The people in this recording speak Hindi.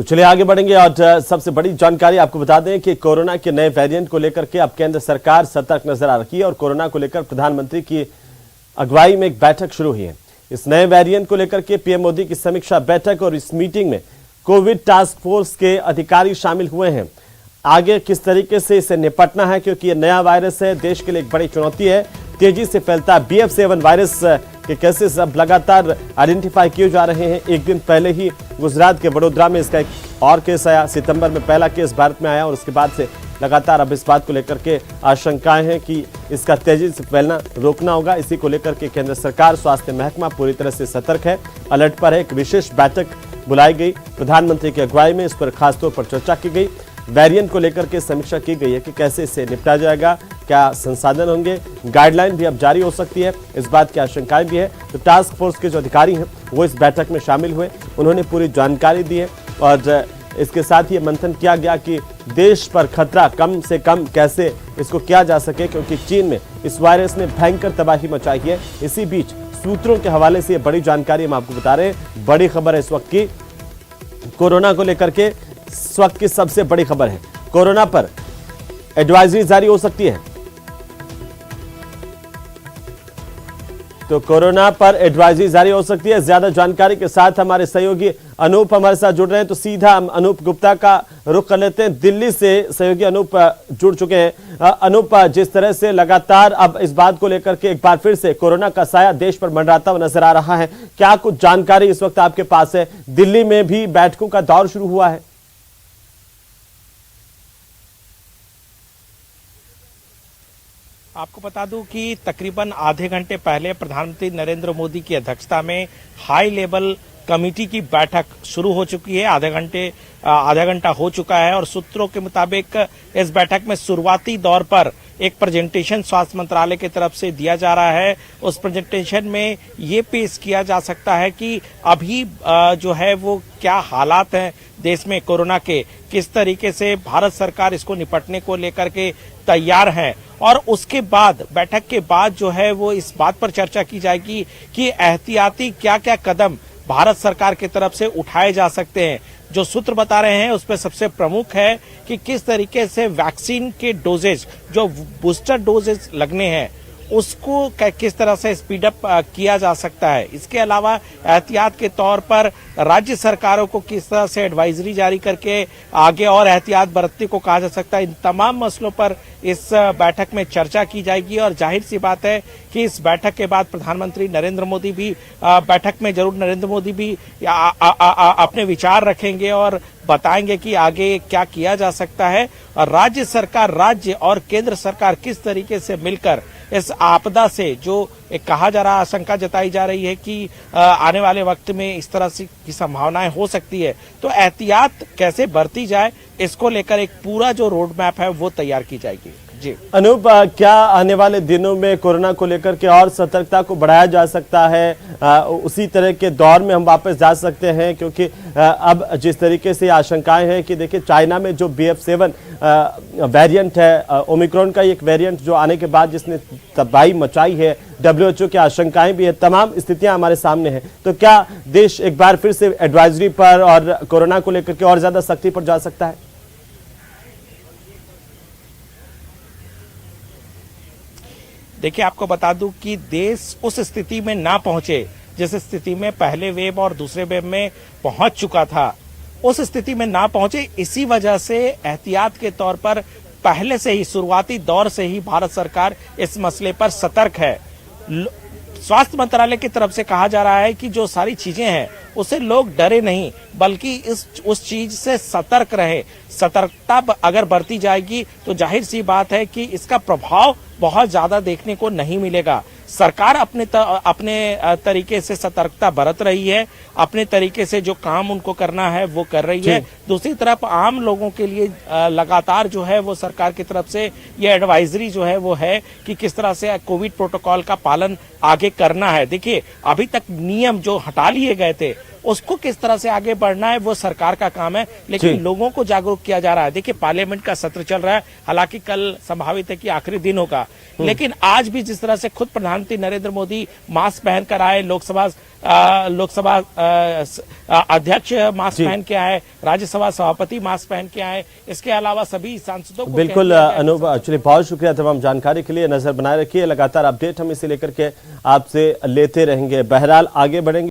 तो चलिए आगे बढ़ेंगे और सबसे बड़ी जानकारी आपको बता दें कि कोरोना के नए वेरिएंट को लेकर के अब केंद्र सरकार सतर्क नजर आ रही है और कोरोना को लेकर प्रधानमंत्री की अगुवाई में एक बैठक शुरू हुई है। इस नए वेरिएंट को लेकर के पीएम मोदी की समीक्षा बैठक और इस मीटिंग में कोविड टास्क फोर्स के अधिकारी शामिल हुए हैं। आगे किस तरीके से इसे निपटना है, क्योंकि ये नया वायरस है, देश के लिए एक बड़ी चुनौती है। तेजी से फैलता BF7 वायरस के केसेस अब लगातार आइडेंटिफाई किए जा रहे हैं। एक दिन पहले ही गुजरात के वडोदरा में इसका एक और केस आया, सितंबर में पहला केस भारत में आया और उसके बाद से लगातार अब इस बात को लेकर के आशंकाएं हैं कि इसका तेजी से फैलना रोकना होगा। इसी को लेकर के केंद्र सरकार, स्वास्थ्य महकमा पूरी तरह से सतर्क है, अलर्ट पर है। एक विशेष बैठक बुलाई गई प्रधानमंत्री की अगुवाई में, इस पर खासतौर पर चर्चा की गई। वेरिएंट को लेकर के समीक्षा की गई है कि कैसे इसे निपटा जाएगा, क्या संसाधन होंगे, गाइडलाइन भी अब जारी हो सकती है, इस बात की आशंकाएं भी है। तो टास्क फोर्स के जो अधिकारी हैं वो इस बैठक में शामिल हुए, उन्होंने पूरी जानकारी दी है और इसके साथ ही मंथन किया गया कि देश पर खतरा कम से कम कैसे इसको किया जा सके, क्योंकि चीन में इस वायरस ने भयंकर तबाही मचाई है। इसी बीच सूत्रों के हवाले से बड़ी जानकारी हम आपको बता रहे हैं। बड़ी खबर है इस वक्त की, कोरोना को लेकर के इस वक्त की सबसे बड़ी खबर है, कोरोना पर एडवाइजरी जारी हो सकती है। तो कोरोना पर एडवाइजरी जारी हो सकती है। ज्यादा जानकारी के साथ हमारे सहयोगी अनूप हमारे साथ जुड़ रहे हैं, तो सीधा हम अनूप गुप्ता का रुख कर लेते हैं। दिल्ली से सहयोगी अनूप जुड़ चुके हैं। अनूप, जिस तरह से लगातार अब इस बात को लेकर के एक बार फिर से कोरोना का साया देश पर मंडराता हुआ नजर आ रहा है, क्या कुछ जानकारी इस वक्त आपके पास है? दिल्ली में भी बैठकों का दौर शुरू हुआ है। आपको बता दूं कि तकरीबन आधे घंटे पहले प्रधानमंत्री नरेंद्र मोदी की अध्यक्षता में हाई लेवल कमेटी की बैठक शुरू हो चुकी है। आधा घंटा हो चुका है और सूत्रों के मुताबिक इस बैठक में शुरुआती दौर पर एक प्रेजेंटेशन स्वास्थ्य मंत्रालय की तरफ से दिया जा रहा है। उस प्रेजेंटेशन में ये पेश किया जा सकता है कि अभी जो है वो क्या हालात हैं देश में कोरोना के, किस तरीके से भारत सरकार इसको निपटने को लेकर के तैयार है। और उसके बाद बैठक के बाद जो है वो इस बात पर चर्चा की जाएगी कि एहतियाती क्या क्या कदम भारत सरकार की तरफ से उठाए जा सकते हैं। जो सूत्र बता रहे हैं उसमें सबसे प्रमुख है कि किस तरीके से वैक्सीन के डोजेज, जो बूस्टर डोजेज लगने हैं, उसको किस तरह से स्पीड अप किया जा सकता है। इसके अलावा एहतियात के तौर पर राज्य सरकारों को किस तरह से एडवाइजरी जारी करके आगे और एहतियात बरतने को कहा जा सकता है। इन तमाम मसलों पर इस बैठक में चर्चा की जाएगी और जाहिर सी बात है कि इस बैठक के बाद प्रधानमंत्री नरेंद्र मोदी भी बैठक में जरूर अपने विचार रखेंगे और बताएंगे कि आगे क्या किया जा सकता है। और राज्य और केंद्र सरकार किस तरीके से मिलकर इस आपदा से, जो एक कहा जा रहा, आशंका जताई जा रही है कि आने वाले वक्त में इस तरह से की संभावनाएं हो सकती है, तो एहतियात कैसे बरती जाए, इसको लेकर एक पूरा जो रोड मैप है वो तैयार की जाएगी। जी अनूप, क्या आने वाले दिनों में कोरोना को लेकर के और सतर्कता को बढ़ाया जा सकता है? उसी तरह के दौर में हम वापस जा सकते हैं, क्योंकि अब जिस तरीके से आशंकाएं हैं कि देखिए चाइना में जो BF7 वेरिएंट है, ओमिक्रॉन का एक वेरिएंट जो आने के बाद जिसने तबाही मचाई है, WHO की आशंकाएं भी है, तमाम स्थितियां हमारे सामने हैं। तो क्या देश एक बार फिर से एडवाइजरी पर और कोरोना को लेकर के और ज्यादा सख्ती पर जा सकता है? देखिए, आपको बता दूं कि देश उस स्थिति में ना पहुंचे जिस स्थिति में पहले वेव और दूसरे वेव में पहुंच चुका था, उस स्थिति में ना पहुंचे। इसी वजह से एहतियात के तौर पर पहले से ही, शुरुआती दौर से ही भारत सरकार इस मसले पर सतर्क है। स्वास्थ्य मंत्रालय की तरफ से कहा जा रहा है कि जो सारी चीजें हैं उससे लोग डरे नहीं, बल्कि उस चीज से सतर्क रहे। सतर्कता अगर बरती जाएगी तो जाहिर सी बात है कि इसका प्रभाव बहुत ज्यादा देखने को नहीं मिलेगा। सरकार अपने तरीके से सतर्कता बरत रही है, अपने तरीके से जो काम उनको करना है वो कर रही है। दूसरी तरफ आम लोगों के लिए लगातार जो है वो सरकार की तरफ से ये एडवाइजरी जो है वो है कि किस तरह से कोविड प्रोटोकॉल का पालन आगे करना है। देखिए, अभी तक नियम जो हटा लिए गए थे उसको किस तरह से आगे बढ़ना है वो सरकार का काम है, लेकिन लोगों को जागरूक किया जा रहा है। देखिए पार्लियामेंट का सत्र चल रहा है, हालांकि कल संभावित है कि आखिरी दिन होगा, लेकिन आज भी जिस तरह से खुद प्रधानमंत्री नरेंद्र मोदी मास्क पहनकर आए, लोकसभा अध्यक्ष मास्क पहन के आए, राज्यसभा सभापति मास्क पहन के आए, इसके अलावा सभी सांसदों को बिल्कुल अनूप, एक्चुअली बहुत शुक्रिया तमाम जानकारी के लिए। नजर बनाए रखिए, लगातार अपडेट हम इसे लेकर के आपसे लेते रहेंगे। बहरहाल आगे बढ़ेंगे।